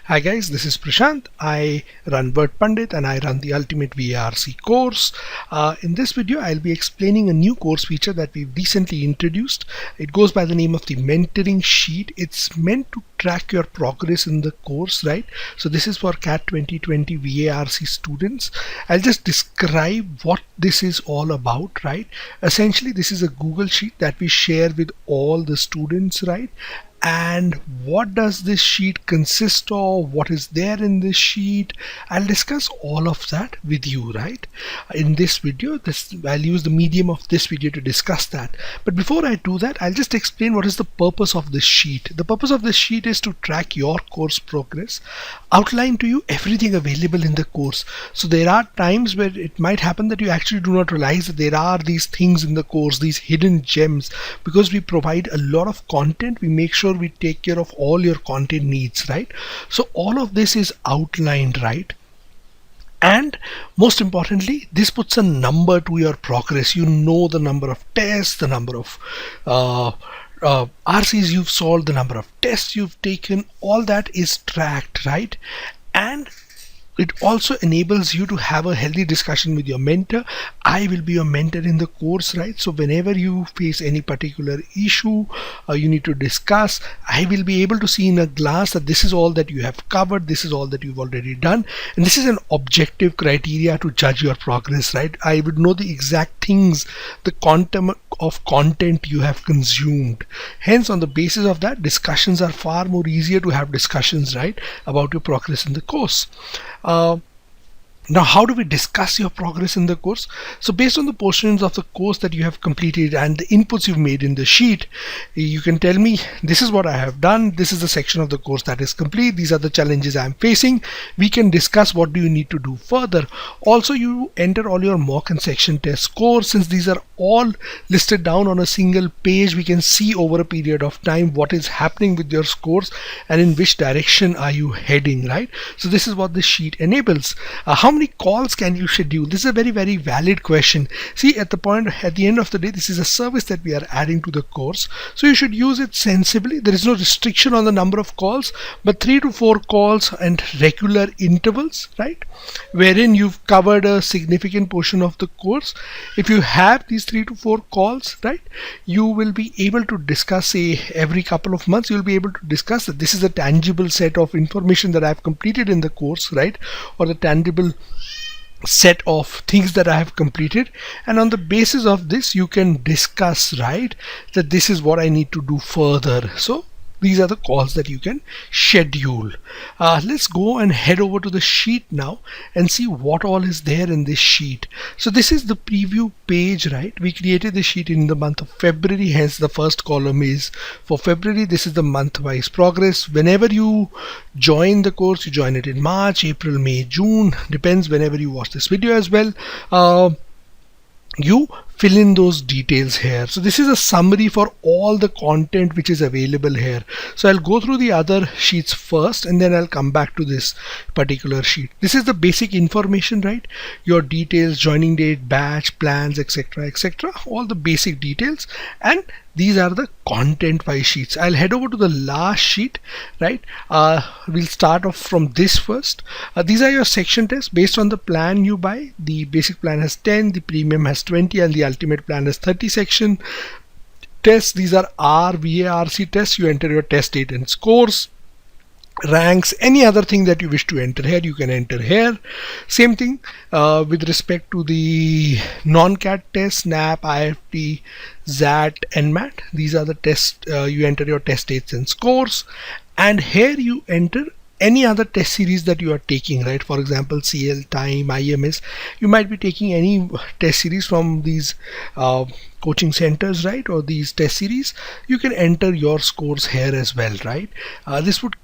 Hi guys, this is Prashant. I run Word Pandit and I run the Ultimate VARC course. In this video, I'll be explaining a new course feature that we've recently introduced. It goes by the name of the mentoring sheet. It's meant to track your progress in the course, right? So this is for CAT 2020 VARC students. I'll just describe what this is all about, right? Essentially, this is a Google sheet that we share with all the students, right? And what does this sheet consist of? What is there in this sheet? I'll discuss all of that with you, right? In this video, I'll use the medium of this video to discuss that. But before I do that, I'll just explain what is the purpose of this sheet. The purpose of this sheet is to track your course progress, outline to you everything available in the course. So there are times where it might happen that you actually do not realize that there are these things in the course, these hidden gems. Because we provide a lot of content, we make sure we take care of all your content needs, right? So all of this is outlined, right? And most importantly, this puts a number to your progress. You know the number of tests, the number of RCs you've solved, the number of tests you've taken, all that is tracked, right? And it also enables you to have a healthy discussion with your mentor. I will be your mentor in the course, right? So whenever you face any particular issue you need to discuss, I will be able to see in a glance that this is all that you have covered, this is all that you've already done, and this is an objective criteria to judge your progress, right? I would know the exact things, the quantum of content you have consumed. Hence, on the basis of that, discussions are far more easier to have discussions, right, about your progress in the course. Now, how do we discuss your progress in the course? So based on the portions of the course that you have completed and the inputs you've made in the sheet, you can tell me, this is what I have done, this is the section of the course that is complete, these are the challenges I'm facing. We can discuss what do you need to do further. Also, you enter all your mock and section test scores. Since these are all listed down on a single page, we can see over a period of time what is happening with your scores and in which direction are you heading, right? So this is what the sheet enables. How many calls can you schedule? This is a very valid question. See, at the end of the day, this is a service that we are adding to the course, so you should use it sensibly. There is no restriction on the number of calls, but 3 to 4 calls and regular intervals, right, wherein you've covered a significant portion of the course. If you have these 3 to 4 calls, right, you will be able to discuss, say, every couple of months you'll be able to discuss that this is a tangible set of information that I've completed in the course, right, or the tangible set of things that I have completed, and on the basis of this you can discuss, right, that this is what I need to do further. So these are the calls that you can schedule. Let's go and head over to the sheet now and see what all is there in this sheet. So this is the preview page, right? We created the sheet in the month of February, hence the first column is for February. This is the month-wise progress. Whenever you join the course, you join it in March, April, May, June, depends whenever you watch this video as well. You fill in those details here. So this is a summary for all the content which is available here. So I'll go through the other sheets first and then I'll come back to this particular sheet. This is the basic information, right? Your details, joining date, batch, plans, etc., all the basic details, and these are the content wise sheets. I'll head over to the last sheet, right? We'll start off from this first. These are your section tests based on the plan you buy. The basic plan has 10, the premium has 20, and the ultimate plan has 30 section tests. These are VARC tests. You enter your test date and scores, ranks, any other thing that you wish to enter here, you can enter here. Same thing with respect to the non-CAT tests, NAP, IFT, ZAT, NMAT. These are the tests. You enter your test dates and scores, and here you enter any other test series that you are taking, right? For example, CL, time, IMS. You might be taking any test series from these coaching centers, right, or these test series. You can enter your scores here as well, right? This would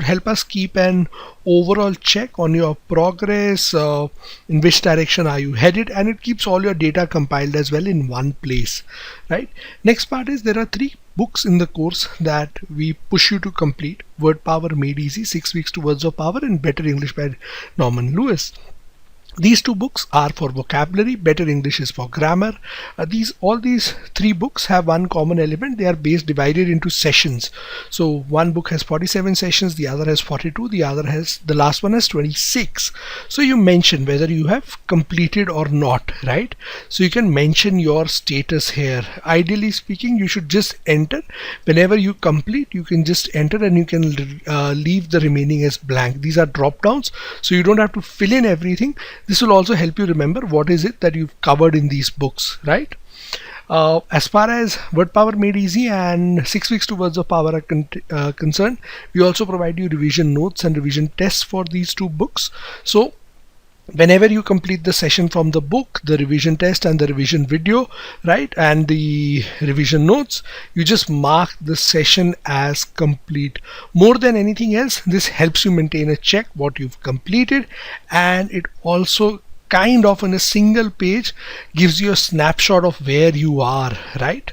help us keep an overall check on your progress, in which direction are you headed, and it keeps all your data compiled as well in one place, right? Next part is there are 3 books in the course that we push you to complete: Word Power Made Easy, 6 Weeks to Words of Power, and Better English by Norman Lewis. These two books are for vocabulary, Better English is for grammar. All these three books have one common element. They are divided into sessions. So one book has 47 sessions, the other has 42, the last one has 26. So you mention whether you have completed or not, right? So you can mention your status here. Ideally speaking, you should just enter. Whenever you complete, you can just enter, and you can leave the remaining as blank. These are drop downs, so you don't have to fill in everything. This will also help you remember what is it that you've covered in these books, right? As far as Word Power Made Easy and 6 Weeks to Words of Power are concerned, we also provide you revision notes and revision tests for these two books. So whenever you complete the session from the book, the revision test and the revision video, right, and the revision notes, you just mark the session as complete. More than anything else, this helps you maintain a check what you've completed, and it also kind of in a single page gives you a snapshot of where you are, right?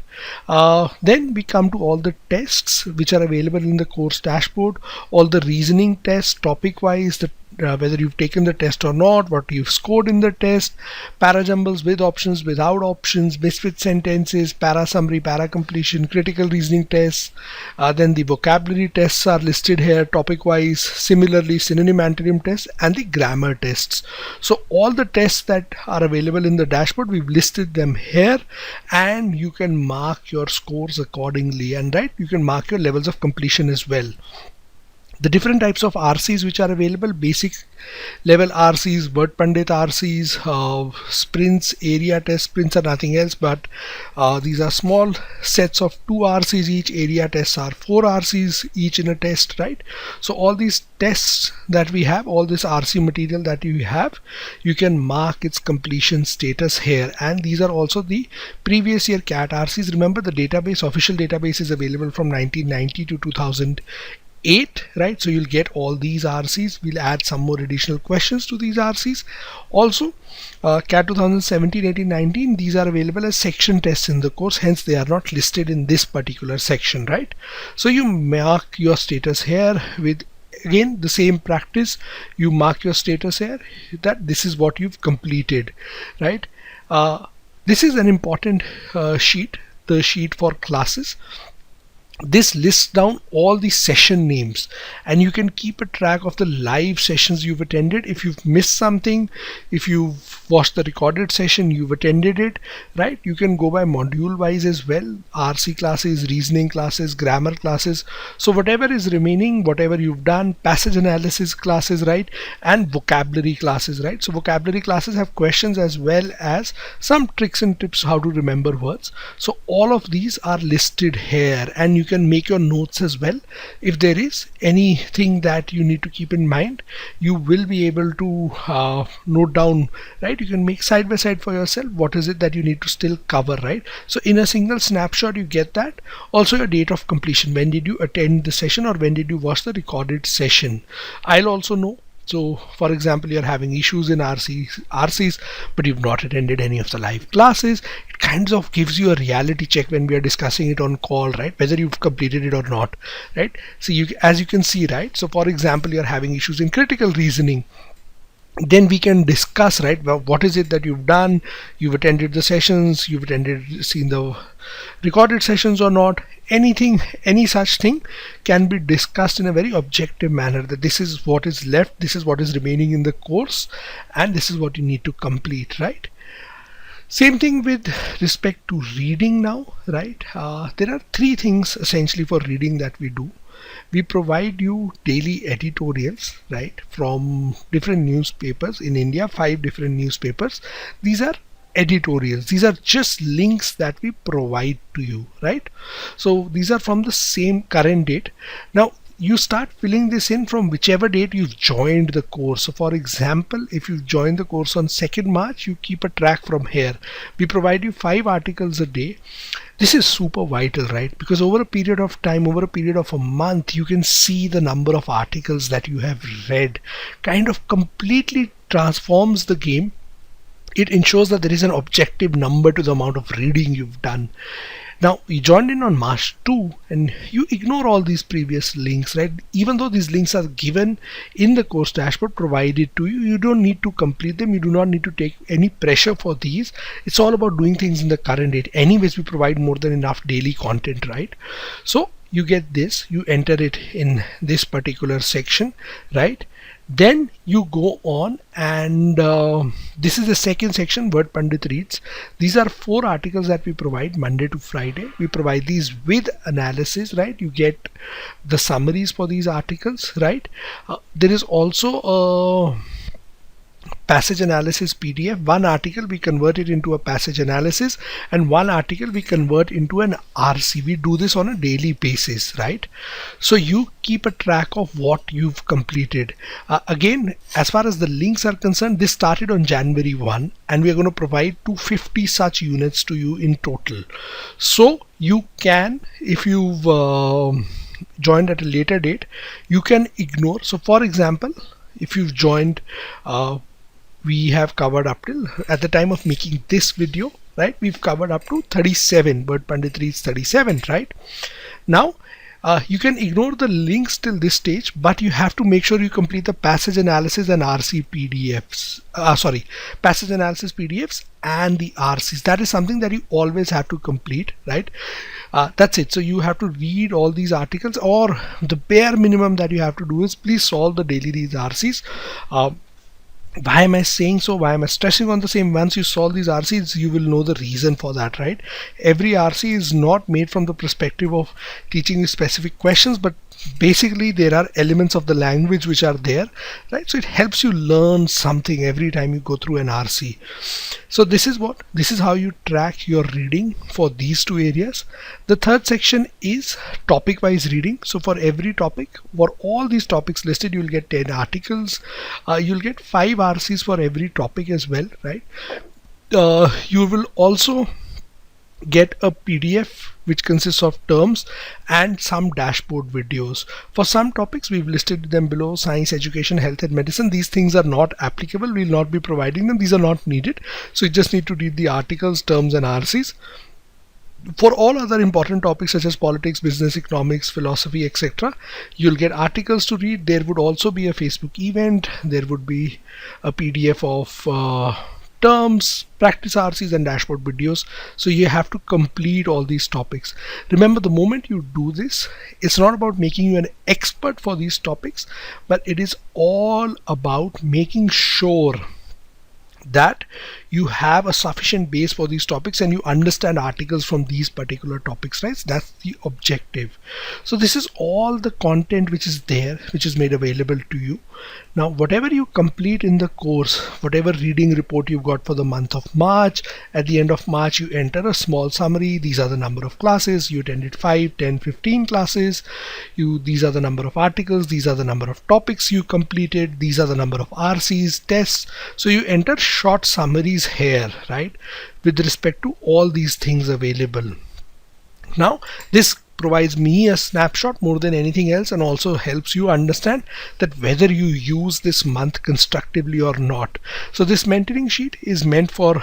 Then we come to all the tests which are available in the course dashboard, all the reasoning tests, topic wise, whether you've taken the test or not, what you've scored in the test, para jumbles with options, without options, misfit sentences, para summary, para completion, critical reasoning tests. Then the vocabulary tests are listed here topic wise, similarly synonym antonym tests and the grammar tests. So all the tests that are available in the dashboard, we've listed them here, and you can mark your scores accordingly, and right, you can mark your levels of completion as well. The different types of RCs which are available: basic level RCs, Word Pandit RCs, sprints, area test. Sprints are nothing else but these are small sets of 2 RCs each. Area tests are 4 RCs each in a test, right? So all these tests that we have, all this RC material that you have, you can mark its completion status here, and these are also the previous year CAT RCs. Remember, the database, official database, is available from 1990 to 2008, right? So you'll get all these RCs. We'll add some more additional questions to these RCs. Also, CAT 2017, 18, 19, these are available as section tests in the course, hence they are not listed in this particular section, right? So you mark your status here with, again, the same practice. You mark your status here that this is what you've completed, right? This is an important sheet, the sheet for classes. This lists down all the session names, and you can keep a track of the live sessions you've attended. If you've missed something, if you've watched the recorded session, you've attended it, right? You can go by module wise as well: RC classes, reasoning classes, grammar classes. So whatever is remaining, whatever you've done, passage analysis classes, right, and vocabulary classes, right? So vocabulary classes have questions as well as some tricks and tips how to remember words. So all of these are listed here, and you can make your notes as well. If there is anything that you need to keep in mind, you will be able to note down, right? You can make side by side for yourself what is it that you need to still cover, right? So in a single snapshot you get that. Also your date of completion, when did you attend the session or when did you watch the recorded session. I'll also know. So for example, you're having issues in RCs, but you've not attended any of the live classes. It kind of gives you a reality check when we are discussing it on call, right? Whether you've completed it or not, right? So as you can see, right? So for example, you're having issues in critical reasoning. Then we can discuss, right, well, what is it that you've done, you've attended the sessions, seen the recorded sessions or not. Anything, any such thing can be discussed in a very objective manner, that this is what is left, this is what is remaining in the course, and this is what you need to complete, right? Same thing with respect to reading now, right? There are 3 things essentially for reading that we do. We provide you daily editorials, right, from different newspapers in India, 5 different newspapers. These are editorials. These are just links that we provide to you, right? So these are from the same current date. Now you start filling this in from whichever date you've joined the course. So for example, if you've joined the course on 2nd March, you keep a track from here. We provide you 5 articles a day. This is super vital, right? Because over a period of time, over a period of a month, you can see the number of articles that you have read. Kind of completely transforms the game. It ensures that there is an objective number to the amount of reading you've done. Now you joined in on March 2 and you ignore all these previous links, right? Even though these links are given in the course dashboard provided to you, you don't need to complete them. You do not need to take any pressure for these. It's all about doing things in the current date. Anyways, we provide more than enough daily content, right? So you get this, you enter it in this particular section, right? Then you go on and this is the second section, Word Pandit Reads. These are 4 articles that we provide Monday to Friday. We provide these with analysis, right? You get the summaries for these articles, right? There is also a passage analysis PDF. One article we convert it into a passage analysis and one article we convert into an RC. We do this on a daily basis, right? So you keep a track of what you've completed. Again, as far as the links are concerned, this started on January 1 and we are going to provide 250 such units to you in total. So you can, if you've joined at a later date, you can ignore. So for example, if you've joined, we have covered up till, at the time of making this video, right, we've covered up to 37. Word Pandit Reads 37, right? Now you can ignore the links till this stage, but you have to make sure you complete the passage analysis and RC PDFs. Passage analysis PDFs and the RCs. That is something that you always have to complete, right? That's it. So you have to read all these articles, or the bare minimum that you have to do is please solve the daily reads RCs. Why am I saying so? Why am I stressing on the same? Once you solve these RCs, you will know the reason for that, right? Every RC is not made from the perspective of teaching you specific questions, but basically there are elements of the language which are there, right? So it helps you learn something every time you go through an RC. So this is how you track your reading for these 2 areas. The third section is topic wise reading. So for every topic, for all these topics listed, you'll get 10 articles. You'll get 5 RCs for every topic as well, right? You will also get a PDF which consists of terms and some dashboard videos. For some topics, we've listed them below: science, education, health and medicine. These things are not applicable. We'll not be providing them. These are not needed. So you just need to read the articles, terms and RCs. For all other important topics such as politics, business, economics, philosophy, etc., you'll get articles to read. There would also be a Facebook event. There would be a PDF of terms, practice RCs and dashboard videos. So you have to complete all these topics. Remember, the moment you do this, it's not about making you an expert for these topics, but it is all about making sure that you have a sufficient base for these topics and you understand articles from these particular topics, right? That's the objective. So this is all the content which is there, which is made available to you. Now whatever you complete in the course, whatever reading report you've got for the month of March, at the end of March you enter a small summary. These are the number of classes you attended: 5, 10, 15 classes. These are the number of articles, these are the number of topics you completed, these are the number of RCs, tests. So you enter short summaries here, right, with respect to all these things available. Now this provides me a snapshot more than anything else, and also helps you understand that whether you use this month constructively or not. So this mentoring sheet is meant for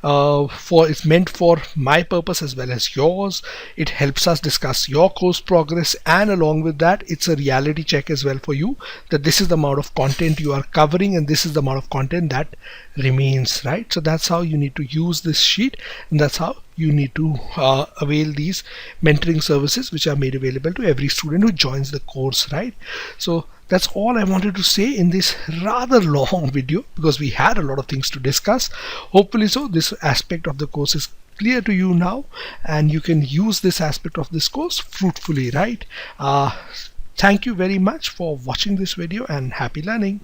it's meant for my purpose as well as yours. It helps us discuss your course progress, and along with that, it's a reality check as well for you that this is the amount of content you are covering and this is the amount of content that remains, right? So that's how you need to use this sheet, and that's how you need to avail these mentoring services which are made available to every student who joins the course, right? So that's all I wanted to say in this rather long video, because we had a lot of things to discuss. Hopefully so this aspect of the course is clear to you now, and you can use this aspect of this course fruitfully, right? Thank you very much for watching this video, and happy learning.